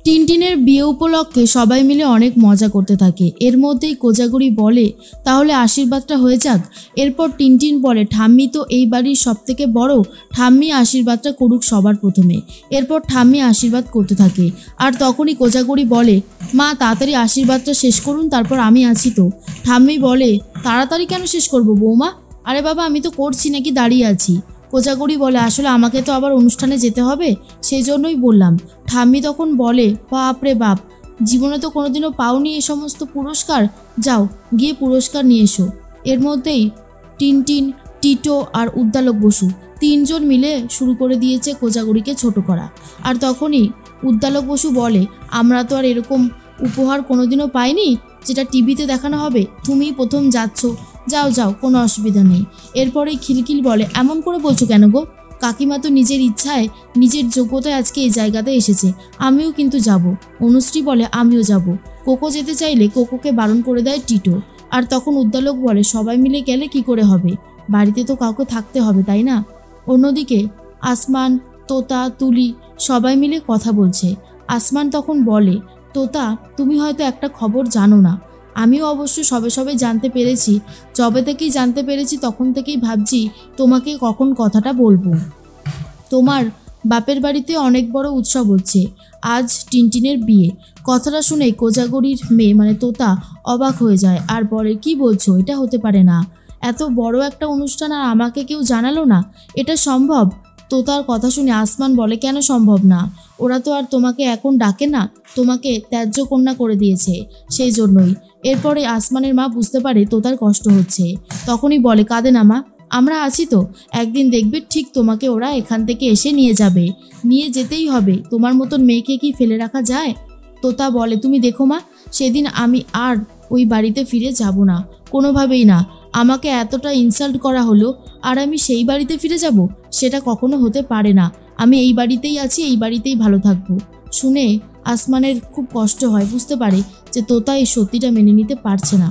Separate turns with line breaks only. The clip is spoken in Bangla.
টিনটিনের বিয়ে উপলক্ষে সবাই মিলে অনেক মজা করতে থাকে। এর মধ্যেই কোজাগরি বলে, তাহলে আশীর্বাদটা হয়ে যাক। এরপর টিনটিন বলে, ঠাম্মি তো এই বাড়ির সব থেকে বড়, ঠাম্মি আশীর্বাদটা করুক সবার প্রথমে। এরপর ঠাম্মি আশীর্বাদ করতে থাকে। আর তখনই কোজাগরি বলে, মা তাড়াতাড়ি আশীর্বাদটা শেষ করুন, তারপর আমি আছি তো। ঠাম্মি বলে, তাড়াতাড়ি কেন শেষ করবো বৌমা? আরে বাবা আমি তো করছি নাকি দাঁড়িয়ে আছি। কোজাগরি বলে, আসলে আমাকে তো আবার অনুষ্ঠানে যেতে হবে, সেই জন্যই বললাম। ঠাম্মি তখন বলে, বাপ রে বাপ, জীবনে তো কোনোদিনও পাওনি এই সমস্ত পুরস্কার, যাও গিয়ে পুরস্কার নিয়ে এসো। এর মধ্যেই টিনটিন, টিটো আর উদ্দালক বসু তিনজন মিলে শুরু করে দিয়েছে কোজাগরিকে ছোট করা। আর তখনই উদ্দালক বসু বলে, আমরা তো আর এরকম উপহার কোনোদিনও পাইনি যেটা টিভিতে দেখানো হবে, তুমিই প্রথম যাচ্ছ, যাও যাও কোনো অসুবিধা নেই। এরপরেই খিলখিল বলে, এমন করে বলছো কেন গো? কাকিমা তো নিজের ইচ্ছায় নিজের যোগ্যতায় আজকে এই জায়গাতে এসেছে, আমিও কিন্তু যাব। অনুশ্রী বলে, আমিও যাব। কোকো যেতে চাইলে কোকোকে বারণ করে দেয় টিটো। আর তখন উদ্দালক বলে, সবাই মিলে গেলে কি করে হবে, বাড়িতে তো কাউকে থাকতে হবে তাই না? অন্যদিকে আসমান, তোতা, তুলি সবাই মিলে কথা বলছে। আসমান তখন বলে, তোতা তুমি হয়তো একটা খবর জানো না, আমিও অবশ্য সবে সবে জানতে পেরেছি। যবে থেকেই জানতে পেরেছি তখন থেকেই ভাবছি তোমাকে কখন কথাটা বলবো। তোমার বাপের বাড়িতে অনেক বড় উৎসব হচ্ছে, আজ টিনটিনের বিয়ে। কথাটা শুনে কোজাগরির মেয়ে মানে তোতা অবাক হয়ে যায় আর বলে, কি বলছো, এটা হতে পারে না, এত বড় একটা অনুষ্ঠান আর আমাকে কেউ জানালো না, এটা সম্ভব? তোতার কথা শুনে আসমান বলে, কেন সম্ভব না, ওরা তো আর তোমাকে এখন ডাকে না, তোমাকে ত্যায্য কন্যা করে দিয়েছে, সেই জন্যই। এরপরে আসমানের মা বুঝতে পারে তোতার কষ্ট হচ্ছে, তখনই বলে, কাঁদে না মা, আমরা আছি তো, একদিন দেখবে ঠিক তোমাকে ওরা এখান থেকে এসে নিয়ে যাবে, নিয়ে যেতেই হবে, তোমার মতন মেয়েকে কি ফেলে রাখা যায়? তোতা বলে, তুমি দেখো মা, সেদিন আমি আর ওই বাড়িতে ফিরে যাব না, কোনোভাবেই না, আমাকে এতটা ইনসাল্ট করা হলো আর আমি সেই বাড়িতে ফিরে যাব, সেটা কখনো হতে পারে না, আমি এই বাড়িতেই আছি, এই বাড়িতেই ভালো থাকবো। শুনে আসমানের খুব কষ্ট হয়, বুঝতে পারে যে তোতা এই সত্যিটা মেনে নিতে পারছে না।